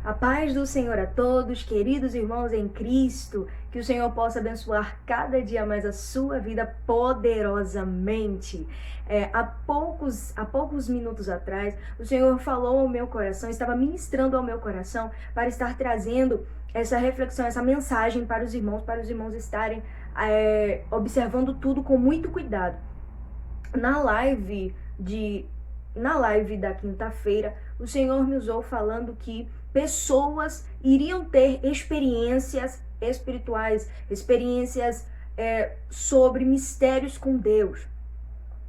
A paz do Senhor a todos, queridos irmãos em Cristo, que o Senhor possa abençoar cada dia mais a sua vida poderosamente. Há poucos minutos atrás, o Senhor falou ao meu coração, estava ministrando ao meu coração para estar trazendo essa reflexão, essa mensagem para os irmãos estarem observando tudo com muito cuidado. Na live da quinta-feira, o Senhor me usou falando que pessoas iriam ter experiências espirituais, experiências sobre mistérios com Deus.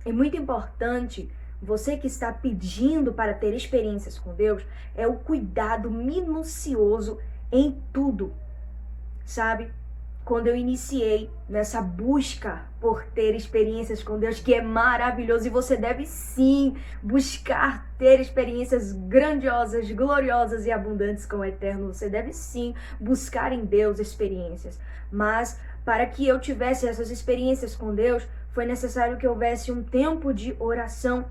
É muito importante, você que está pedindo para ter experiências com Deus, é o cuidado minucioso em tudo, sabe? Quando eu iniciei nessa busca por ter experiências com Deus, que é maravilhoso, e você deve sim buscar ter experiências grandiosas, gloriosas e abundantes com o Eterno. Você deve sim buscar em Deus experiências. Mas para que eu tivesse essas experiências com Deus, foi necessário que houvesse um tempo de oração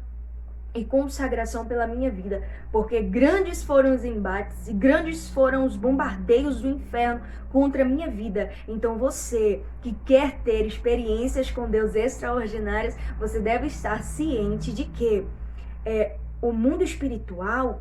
e consagração pela minha vida, porque grandes foram os embates e grandes foram os bombardeios do inferno contra a minha vida. Então você que quer ter experiências com Deus extraordinárias, você deve estar ciente de que o mundo espiritual,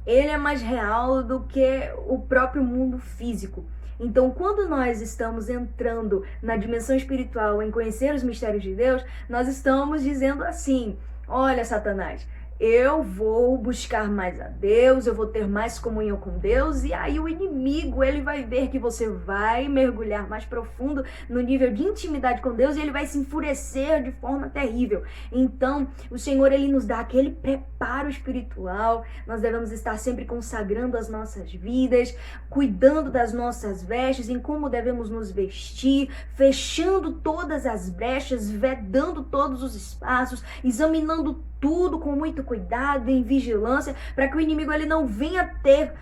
ele é mais real do que o próprio mundo físico. Então, quando nós estamos entrando na dimensão espiritual, em conhecer os mistérios de Deus, nós estamos dizendo assim: olha, Satanás, eu vou buscar mais a Deus, eu vou ter mais comunhão com Deus, e aí o inimigo, ele vai ver que você vai mergulhar mais profundo no nível de intimidade com Deus e ele vai se enfurecer de forma terrível. Então, o Senhor, ele nos dá aquele preparo espiritual. Nós devemos estar sempre consagrando as nossas vidas, cuidando das nossas vestes, em como devemos nos vestir, fechando todas as brechas, vedando todos os espaços, examinando tudo com muito cuidado, em vigilância, para que o inimigo ele não venha ter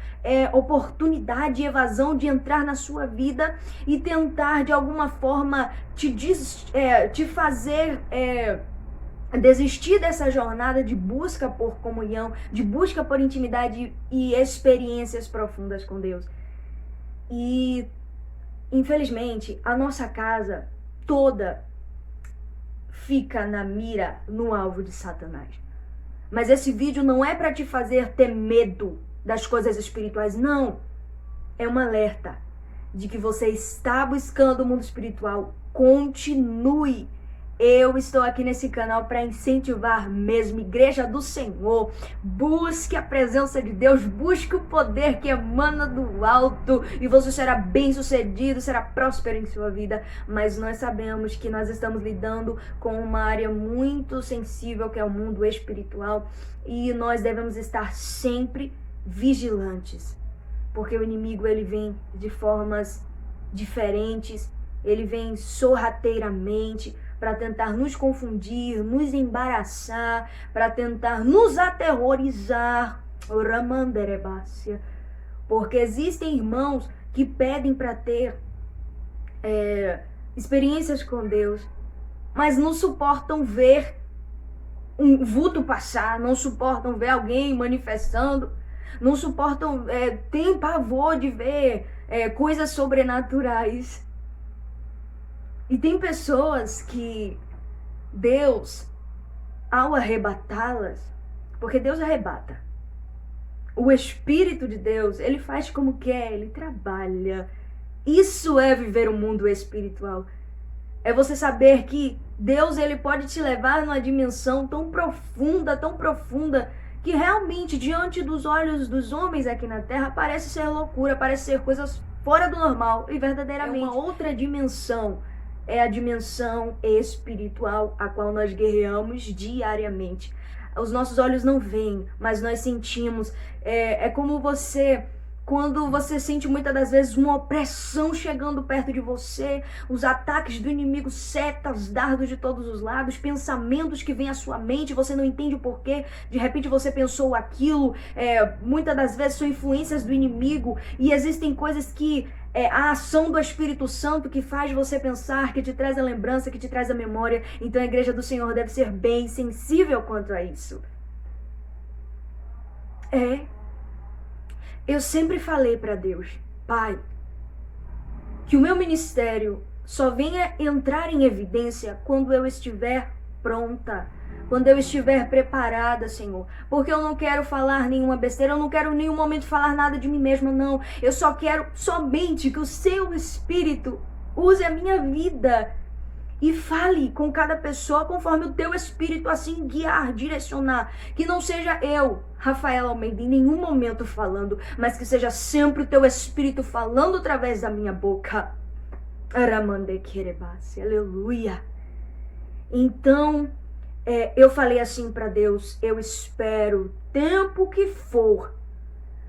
oportunidade e evasão de entrar na sua vida e tentar de alguma forma te fazer desistir dessa jornada de busca por comunhão, de busca por intimidade e experiências profundas com Deus. E infelizmente a nossa casa toda fica na mira, no alvo de Satanás. Mas esse vídeo não é para te fazer ter medo das coisas espirituais, não. É um alerta de que você está buscando o mundo espiritual. Continue. Eu estou aqui nesse canal para incentivar mesmo, Igreja do Senhor. Busque a presença de Deus, busque o poder que emana do alto e você será bem-sucedido, será próspero em sua vida. Mas nós sabemos que nós estamos lidando com uma área muito sensível, que é o mundo espiritual, e nós devemos estar sempre vigilantes, porque o inimigo ele vem de formas diferentes, ele vem sorrateiramente para tentar nos confundir, nos embaraçar, para tentar nos aterrorizar. Porque existem irmãos que pedem para ter experiências com Deus, mas não suportam ver um vulto passar, não suportam ver alguém manifestando, não suportam, tem pavor de ver coisas sobrenaturais. E tem pessoas que Deus, ao arrebatá-las, porque Deus arrebata, o Espírito de Deus, ele faz como quer, ele trabalha. Isso é viver o mundo espiritual. É você saber que Deus, ele pode te levar numa dimensão tão profunda, que realmente, diante dos olhos dos homens aqui na Terra, parece ser loucura, parece ser coisas fora do normal. E verdadeiramente é uma outra dimensão. É a dimensão espiritual a qual nós guerreamos diariamente. Os nossos olhos não veem, mas nós sentimos. É como quando você sente muitas das vezes uma opressão chegando perto de você, os ataques do inimigo, setas, dardos de todos os lados, pensamentos que vêm à sua mente, você não entende o porquê, de repente você pensou aquilo, muitas das vezes são influências do inimigo, e existem coisas que a ação do Espírito Santo que faz você pensar, que te traz a lembrança, que te traz a memória. Então a Igreja do Senhor deve ser bem sensível quanto a isso. Eu sempre falei para Deus, Pai, que o meu ministério só venha entrar em evidência quando eu estiver pronta, quando eu estiver preparada, Senhor. Porque eu não quero falar nenhuma besteira, eu não quero em nenhum momento falar nada de mim mesma, não. Eu só quero somente que o seu Espírito use a minha vida e fale com cada pessoa conforme o teu Espírito assim guiar, direcionar. Que não seja eu, Rafaela Almeida, em nenhum momento falando, mas que seja sempre o teu Espírito falando através da minha boca. Aleluia. Então, eu falei assim para Deus, eu espero o tempo que for,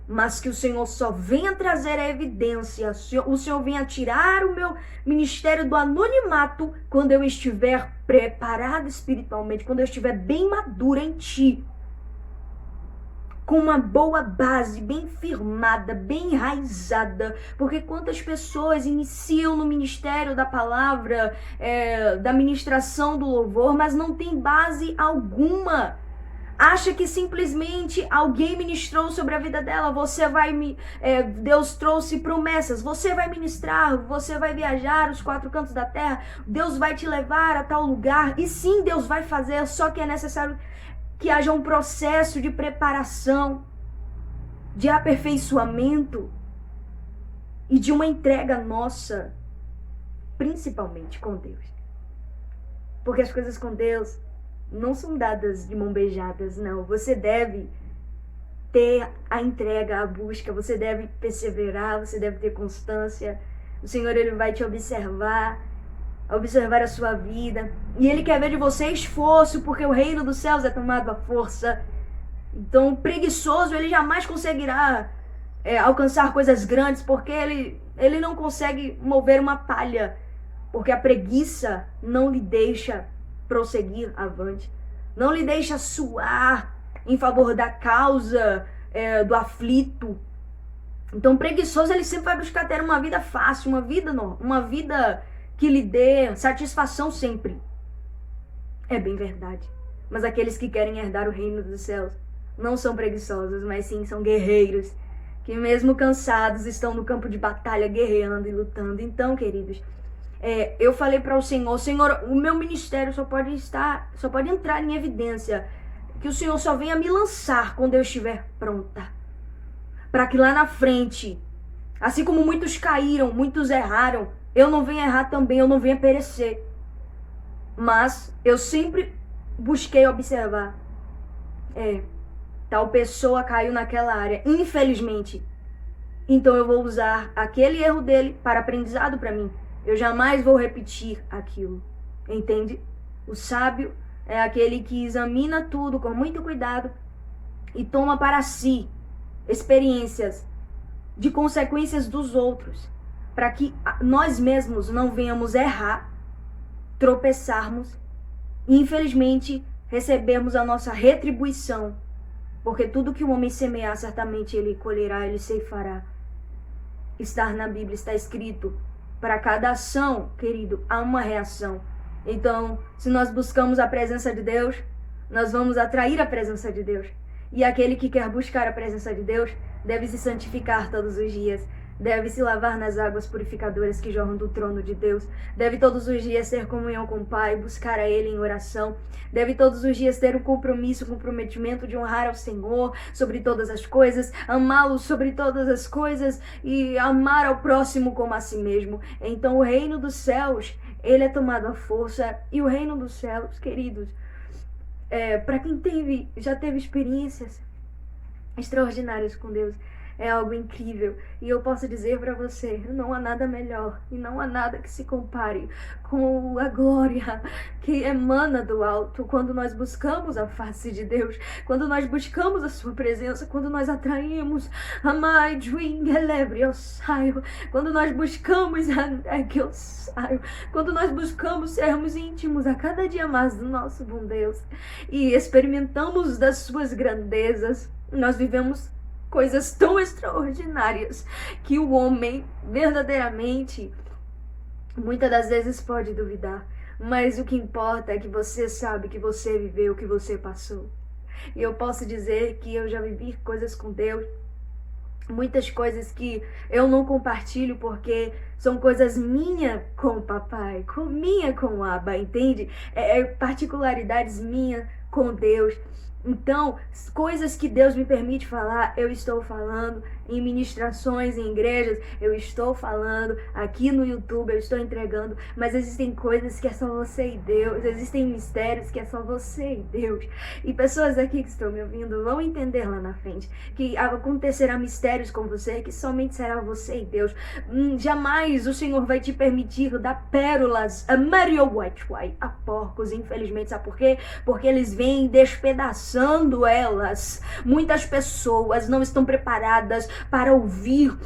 mas que o Senhor só venha trazer a evidência, o Senhor venha tirar o meu ministério do anonimato quando eu estiver preparada espiritualmente, quando eu estiver bem madura em Ti, com uma boa base, bem firmada, bem enraizada, porque quantas pessoas iniciam no ministério da palavra, da ministração do louvor, mas não tem base alguma. Acha que simplesmente alguém ministrou sobre a vida dela, Deus trouxe promessas, você vai ministrar, você vai viajar os 4 cantos da terra, Deus vai te levar a tal lugar, e sim, Deus vai fazer, só que é necessário que haja um processo de preparação, de aperfeiçoamento e de uma entrega nossa, principalmente com Deus. Porque as coisas com Deus não são dadas de mão beijadas, não. Você deve ter a entrega, a busca, você deve perseverar, você deve ter constância. O Senhor, Ele vai te observar a sua vida. E Ele quer ver de você esforço, porque o reino dos céus é tomado à força. Então, o preguiçoso, ele jamais conseguirá alcançar coisas grandes, porque ele não consegue mover uma palha, porque a preguiça não lhe deixa prosseguir avante, não lhe deixa suar em favor da causa do aflito. Então, preguiçoso, ele sempre vai buscar ter uma vida fácil, uma vida que lhe dê satisfação sempre. É bem verdade. Mas aqueles que querem herdar o reino dos céus não são preguiçosos, mas sim são guerreiros, que mesmo cansados estão no campo de batalha guerreando e lutando. Então, queridos, eu falei para o Senhor, o meu ministério só pode entrar em evidência, que o Senhor só venha me lançar quando eu estiver pronta, para que lá na frente, assim como muitos caíram, muitos erraram, eu não venha errar também, eu não venha perecer. Mas eu sempre busquei observar, tal pessoa caiu naquela área, infelizmente, então eu vou usar aquele erro dele para aprendizado para mim. Eu jamais vou repetir aquilo, entende? O sábio é aquele que examina tudo com muito cuidado e toma para si experiências de consequências dos outros, para que nós mesmos não venhamos errar, tropeçarmos e, infelizmente, recebermos a nossa retribuição, porque tudo que o homem semear, certamente ele colherá, ele ceifará. Está na Bíblia, está escrito: para cada ação, querido, há uma reação. Então, se nós buscamos a presença de Deus, nós vamos atrair a presença de Deus. E aquele que quer buscar a presença de Deus deve se santificar todos os dias, deve se lavar nas águas purificadoras que jorram do trono de Deus, deve todos os dias ter comunhão com o Pai, buscar a Ele em oração, deve todos os dias ter um comprometimento de honrar ao Senhor sobre todas as coisas, amá-lo sobre todas as coisas e amar ao próximo como a si mesmo. Então o reino dos céus, ele é tomado à força, e o reino dos céus, queridos, para quem já teve experiências extraordinárias com Deus, é algo incrível. E eu posso dizer para você, não há nada melhor e não há nada que se compare com a glória que emana do alto quando nós buscamos a face de Deus, quando nós buscamos a sua presença, quando nós atraímos quando nós buscamos quando nós buscamos sermos íntimos a cada dia mais do nosso bom Deus e experimentamos das suas grandezas, nós vivemos coisas tão extraordinárias que o homem verdadeiramente muitas das vezes pode duvidar, mas o que importa é que você sabe que você viveu, que você passou. E eu posso dizer que eu já vivi coisas com Deus muitas coisas que eu não compartilho porque são coisas minha com o papai, minha com o Abba, entende? Particularidades minha com Deus. Então, coisas que Deus me permite falar, eu estou falando em ministrações, em igrejas, eu estou falando aqui no YouTube, eu estou entregando, mas existem coisas que é só você e Deus, existem mistérios que é só você e Deus. E pessoas aqui que estão me ouvindo vão entender lá na frente que acontecerá mistérios com você, que somente será você e Deus. Jamais o Senhor vai te permitir dar pérolas a porcos, infelizmente. Sabe por quê? Porque eles vêm despedaçando elas. Muitas pessoas não estão preparadas para ouvir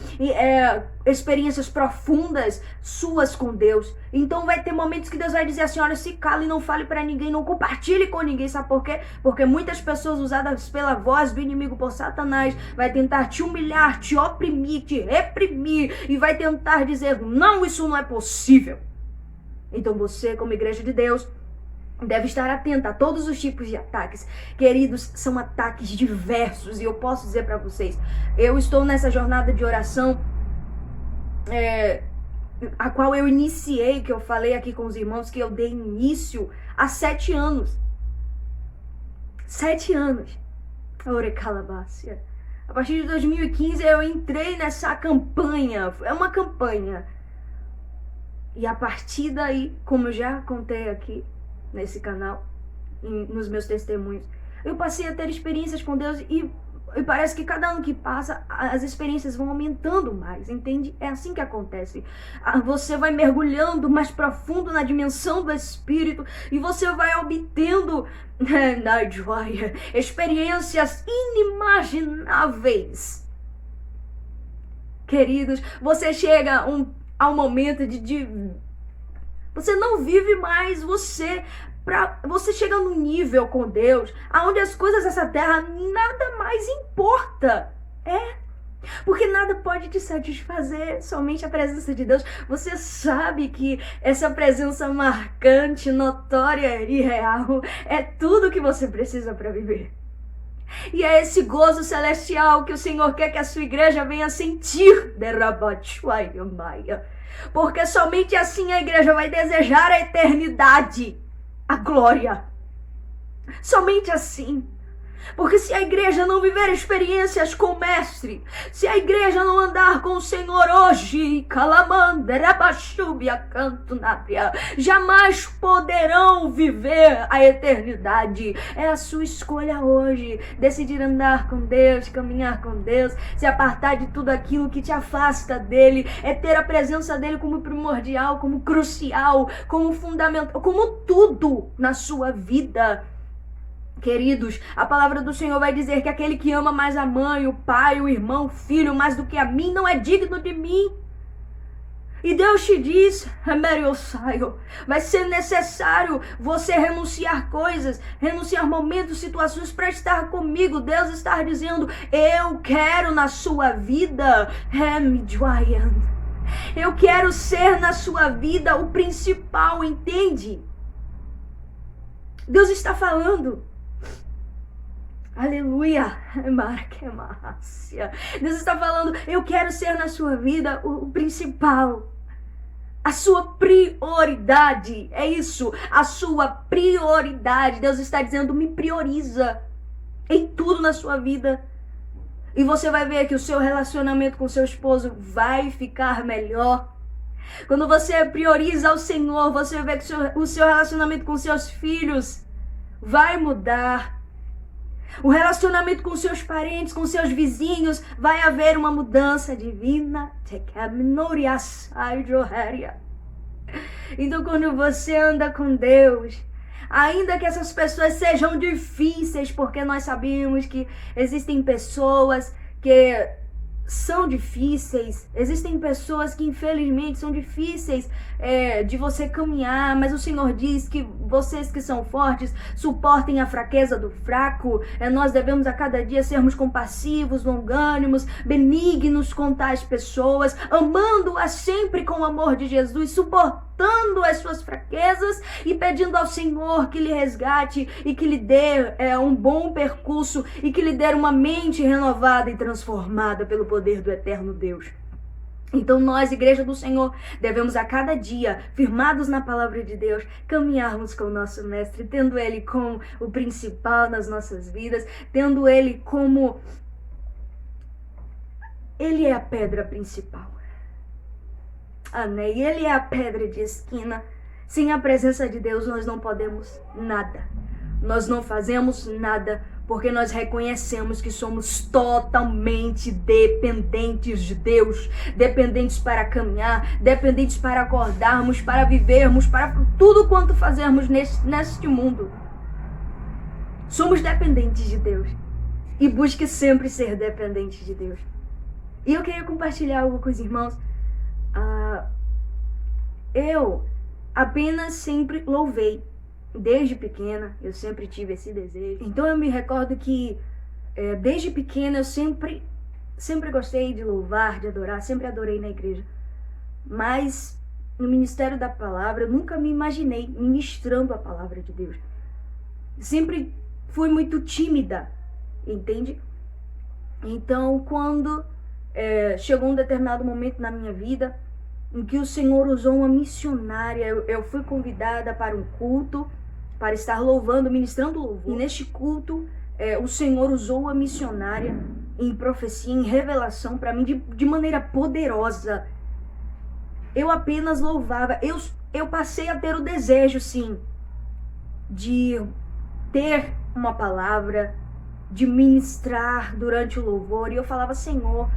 experiências profundas suas com Deus. Então vai ter momentos que Deus vai dizer assim: olha, se cale e não fale para ninguém, não compartilhe com ninguém. Sabe por quê? Porque muitas pessoas usadas pela voz do inimigo por Satanás vai tentar te humilhar, te oprimir, te reprimir e vai tentar dizer: não, isso não é possível. Então você, como igreja de Deus, deve estar atenta a todos os tipos de ataques. Queridos, são ataques diversos. E eu posso dizer para vocês, eu estou nessa jornada de oração a qual eu iniciei, que eu falei aqui com os irmãos, que eu dei início há 7 anos. 7 anos. Orecalabácia. A partir de 2015 eu entrei nessa campanha. É uma campanha. E a partir daí, como eu já contei aqui nesse canal, nos meus testemunhos, eu passei a ter experiências com Deus e parece que cada ano que passa, as experiências vão aumentando mais, entende? É assim que acontece. Você vai mergulhando mais profundo na dimensão do Espírito e você vai obtendo na joia experiências inimagináveis. Queridos, você chega ao momento de você não vive mais você chega num nível com Deus onde as coisas dessa terra nada mais importa. Porque nada pode te satisfazer, somente a presença de Deus. Você sabe que essa presença marcante, notória e real é tudo que você precisa para viver. E é esse gozo celestial que o Senhor quer que a sua igreja venha sentir. Porque somente assim a igreja vai desejar a eternidade, a glória. Somente assim. Porque se a igreja não viver experiências com o Mestre, se a igreja não andar com o Senhor hoje, jamais poderão viver a eternidade. É a sua escolha hoje, decidir andar com Deus, caminhar com Deus, se apartar de tudo aquilo que te afasta dele, é ter a presença dele como primordial, como crucial, como fundamental, como tudo na sua vida. Queridos, a palavra do Senhor vai dizer que aquele que ama mais a mãe, o pai, o irmão, o filho, mais do que a mim, não é digno de mim. E Deus te diz, vai ser necessário você renunciar coisas, renunciar momentos, situações para estar comigo. Deus está dizendo, eu quero na sua vida, eu quero ser na sua vida o principal, entende? Deus está falando. Aleluia. Deus está falando, eu quero ser na sua vida o principal. A sua prioridade. É isso, a sua prioridade. Deus está dizendo, me prioriza em tudo na sua vida. E você vai ver que o seu relacionamento com seu esposo vai ficar melhor. Quando você prioriza o Senhor, você vai ver que o seu relacionamento com seus filhos vai mudar. O relacionamento com seus parentes, com seus vizinhos, vai haver uma mudança divina. Então, quando você anda com Deus, ainda que essas pessoas sejam difíceis, porque nós sabemos que existem pessoas que são difíceis, existem pessoas que infelizmente são difíceis de você caminhar, mas o Senhor diz que vocês que são fortes suportem a fraqueza do fraco. Nós devemos a cada dia sermos compassivos, longânimos, benignos com tais pessoas, amando-as sempre com o amor de Jesus, suportando suportando as suas fraquezas e pedindo ao Senhor que lhe resgate e que lhe dê um bom percurso e que lhe dê uma mente renovada e transformada pelo poder do eterno Deus. Então nós, Igreja do Senhor, devemos a cada dia, firmados na palavra de Deus, caminharmos com o nosso Mestre, tendo Ele como o principal nas nossas vidas, tendo Ele como... Ele é a pedra principal. Amém. Ele é a pedra de esquina. Sem a presença de Deus nós não podemos nada. Nós não fazemos nada, porque nós reconhecemos que somos totalmente dependentes de Deus, dependentes para caminhar, dependentes para acordarmos, para vivermos, para tudo quanto fazermos neste mundo. Somos dependentes de Deus e busque sempre ser dependente de Deus. E eu queria compartilhar algo com os irmãos. Eu apenas sempre louvei. Desde pequena, eu sempre tive esse desejo. Então eu me recordo que desde pequena eu sempre gostei de louvar, de adorar, sempre adorei na igreja. Mas no ministério da palavra, eu nunca me imaginei ministrando a palavra de Deus. Sempre fui muito tímida, entende? Então quando chegou um determinado momento na minha vida em que o Senhor usou uma missionária, eu fui convidada para um culto, para estar louvando, ministrando louvor. E neste culto, o Senhor usou uma missionária em profecia, em revelação para mim de maneira poderosa. Eu apenas louvava. Eu passei a ter o desejo, sim, de ter uma palavra, de ministrar durante o louvor. E eu falava, Senhor,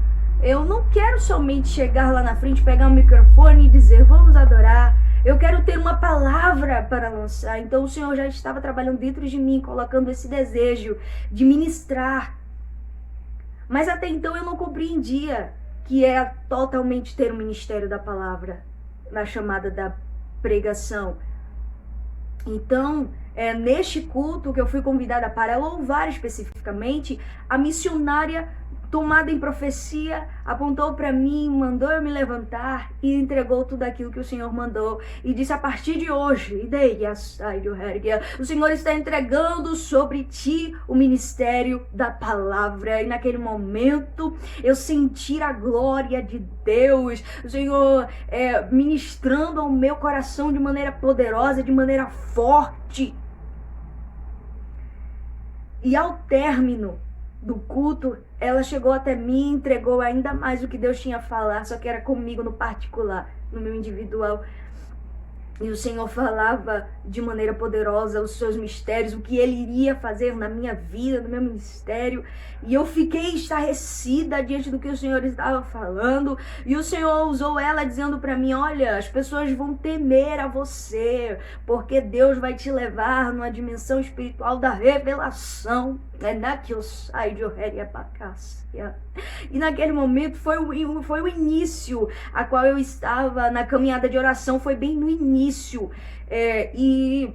eu não quero somente chegar lá na frente, pegar o microfone e dizer, vamos adorar. Eu quero ter uma palavra para lançar. Então o Senhor já estava trabalhando dentro de mim, colocando esse desejo de ministrar. Mas até então eu não compreendia que era totalmente ter o ministério da palavra, na chamada da pregação. Então, neste culto que eu fui convidada para louvar especificamente, a missionária tomada em profecia, apontou para mim, mandou eu me levantar e entregou tudo aquilo que o Senhor mandou. E disse, a partir de hoje, o Senhor está entregando sobre ti o ministério da palavra. E naquele momento eu senti a glória de Deus, o Senhor ministrando ao meu coração de maneira poderosa, de maneira forte. E ao término do culto, ela chegou até mim e entregou ainda mais o que Deus tinha a falar, só que era comigo no particular, no meu individual. E o Senhor falava de maneira poderosa os seus mistérios, o que Ele iria fazer na minha vida, no meu ministério. E eu fiquei estarrecida diante do que o Senhor estava falando. E o Senhor usou ela dizendo para mim, olha, as pessoas vão temer a você, porque Deus vai te levar numa dimensão espiritual da revelação. E naquele momento foi o início a qual eu estava na caminhada de oração, foi bem no início, e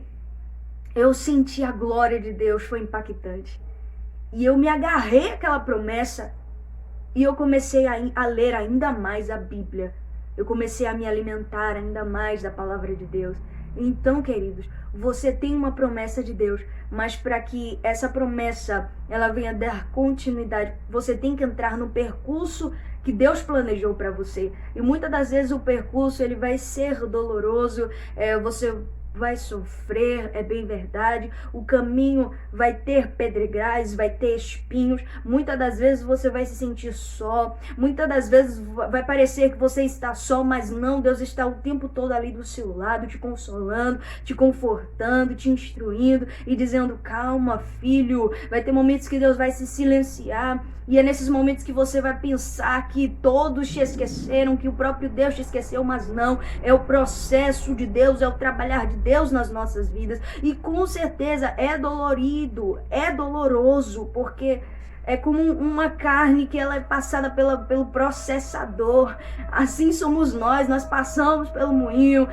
eu senti a glória de Deus, foi impactante, e eu me agarrei àquela promessa e eu comecei a ler ainda mais a Bíblia, eu comecei a me alimentar ainda mais da palavra de Deus. Então, queridos, você tem uma promessa de Deus, mas para que essa promessa ela venha dar continuidade, você tem que entrar no percurso que Deus planejou para você. E muitas das vezes o percurso ele vai ser doloroso, você vai sofrer, é bem verdade. O caminho vai ter pedregais, vai ter espinhos. Muitas das vezes você vai se sentir só. Muitas das vezes vai parecer que você está só, mas não. Deus está o tempo todo ali do seu lado, te consolando, te confortando, te instruindo e dizendo, calma, filho. Vai ter momentos que Deus vai se silenciar. E é nesses momentos que você vai pensar que todos te esqueceram, que o próprio Deus te esqueceu, mas não. É o processo de Deus, é o trabalhar de Deus nas nossas vidas. E com certeza é dolorido, é doloroso, porque é como uma carne que ela é passada pelo processador. Assim somos nós passamos pelo moinho,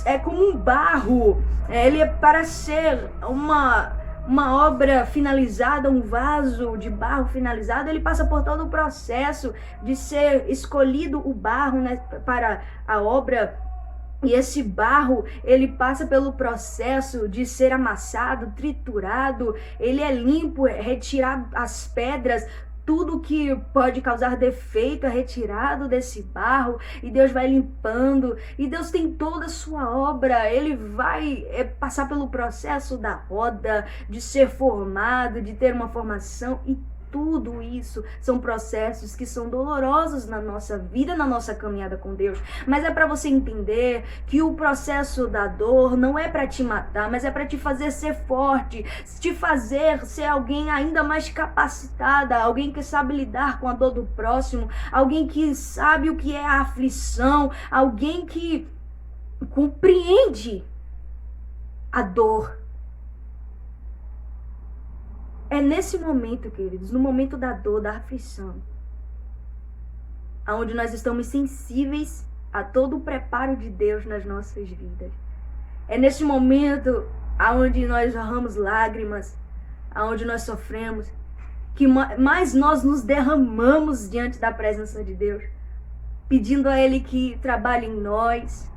é como um barro. Ele é para ser uma obra finalizada, um vaso de barro finalizado, ele passa por todo o processo de ser escolhido o barro, né, para a obra E esse barro, ele passa pelo processo de ser amassado, triturado, ele é limpo, é retirado as pedras, tudo que pode causar defeito é retirado desse barro, e Deus vai limpando, e Deus tem toda a sua obra, ele vai passar pelo processo da roda, de ser formado, de ter uma formação, e tudo isso são processos que são dolorosos na nossa vida, na nossa caminhada com Deus. Mas é para você entender que o processo da dor não é para te matar, mas é para te fazer ser forte, te fazer ser alguém ainda mais capacitada, alguém que sabe lidar com a dor do próximo, alguém que sabe o que é a aflição, alguém que compreende a dor. É nesse momento, queridos, no momento da dor, da aflição, onde nós estamos sensíveis a todo o preparo de Deus nas nossas vidas. É nesse momento onde nós jorramos lágrimas, onde nós sofremos, que mais nós nos derramamos diante da presença de Deus, pedindo a Ele que trabalhe em nós,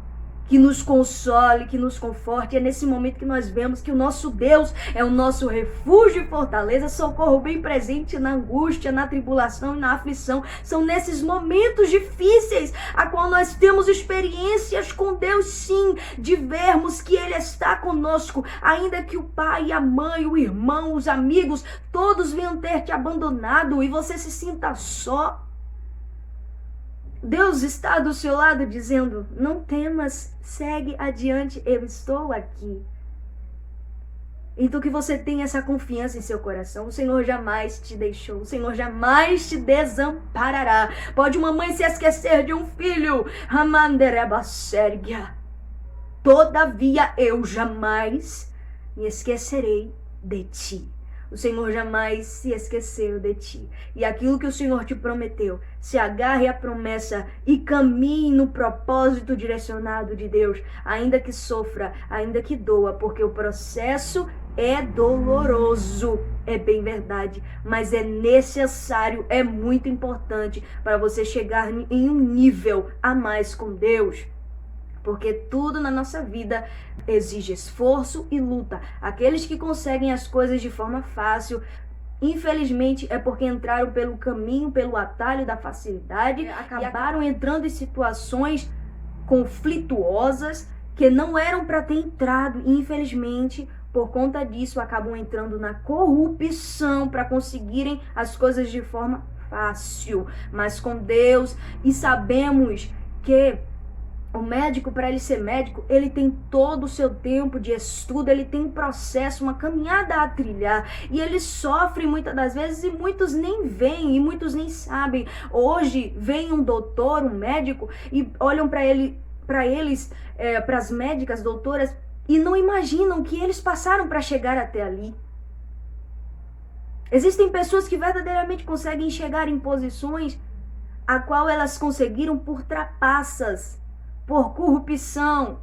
que nos console, que nos conforte. É nesse momento que nós vemos que o nosso Deus é o nosso refúgio e fortaleza, socorro bem presente na angústia, na tribulação e na aflição. São nesses momentos difíceis a qual nós temos experiências com Deus, sim, de vermos que Ele está conosco, ainda que o pai, a mãe, o irmão, os amigos, todos venham ter te abandonado e você se sinta só. Deus está do seu lado dizendo: não temas, segue adiante, eu estou aqui. Então que você tenha essa confiança em seu coração. O Senhor jamais te deixou, o Senhor jamais te desamparará. Pode uma mãe se esquecer de um filho, todavia eu jamais me esquecerei de ti. O Senhor jamais se esqueceu de ti. E aquilo que o Senhor te prometeu, se agarre à promessa e caminhe no propósito direcionado de Deus, ainda que sofra, ainda que doa, porque o processo é doloroso, é bem verdade, mas é necessário, é muito importante para você chegar em um nível a mais com Deus. Porque tudo na nossa vida exige esforço e luta. Aqueles que conseguem as coisas de forma fácil, infelizmente é porque entraram pelo caminho, pelo atalho da facilidade, acabaram entrando em situações conflituosas que não eram para ter entrado, e infelizmente por conta disso acabam entrando na corrupção para conseguirem as coisas de forma fácil. Mas com Deus, e sabemos que o médico, para ele ser médico, ele tem todo o seu tempo de estudo, ele tem um processo, uma caminhada a trilhar, e ele sofre muitas das vezes, e muitos nem veem, e muitos nem sabem. Hoje vem um doutor, um médico, e olham para eles, para as médicas, doutoras, e não imaginam que eles passaram para chegar até ali. Existem pessoas que verdadeiramente conseguem chegar em posições a qual elas conseguiram por trapaças, por corrupção,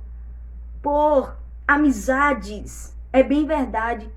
por amizades. É bem verdade,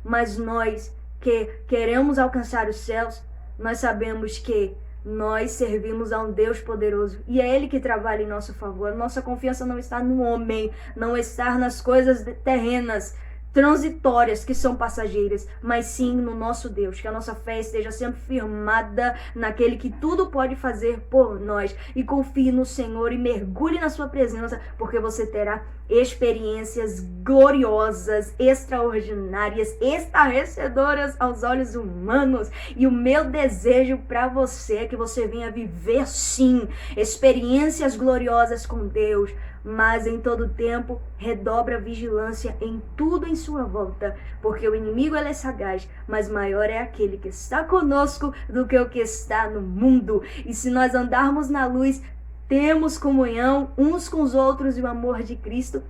mas nós que queremos alcançar os céus, nós sabemos que nós servimos a um Deus poderoso e é Ele que trabalha em nosso favor. Nossa confiança não está no homem, não está nas coisas terrenas, transitórias, que são passageiras, mas sim no nosso Deus. Que a nossa fé esteja sempre firmada naquele que tudo pode fazer por nós. E confie no Senhor e mergulhe na sua presença, porque você terá experiências gloriosas, extraordinárias, estarrecedoras aos olhos humanos. E o meu desejo para você é que você venha viver, sim, experiências gloriosas com Deus, mas em todo tempo redobra a vigilância em tudo em sua volta, porque o inimigo ele é sagaz, mas maior é aquele que está conosco do que o que está no mundo. E se nós andarmos na luz, temos comunhão uns com os outros, e o amor de Cristo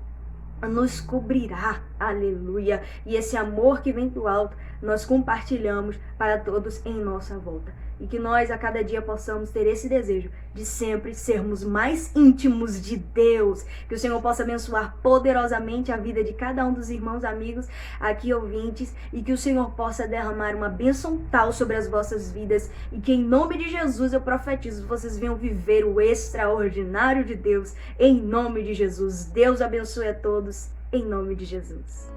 nos cobrirá. Aleluia. E esse amor que vem do alto, nós compartilhamos para todos em nossa volta. E que nós a cada dia possamos ter esse desejo de sempre sermos mais íntimos de Deus. Que o Senhor possa abençoar poderosamente a vida de cada um dos irmãos, amigos, aqui ouvintes. E que o Senhor possa derramar uma bênção tal sobre as vossas vidas. E que em nome de Jesus eu profetizo, vocês venham viver o extraordinário de Deus. Em nome de Jesus. Deus abençoe a todos. Em nome de Jesus.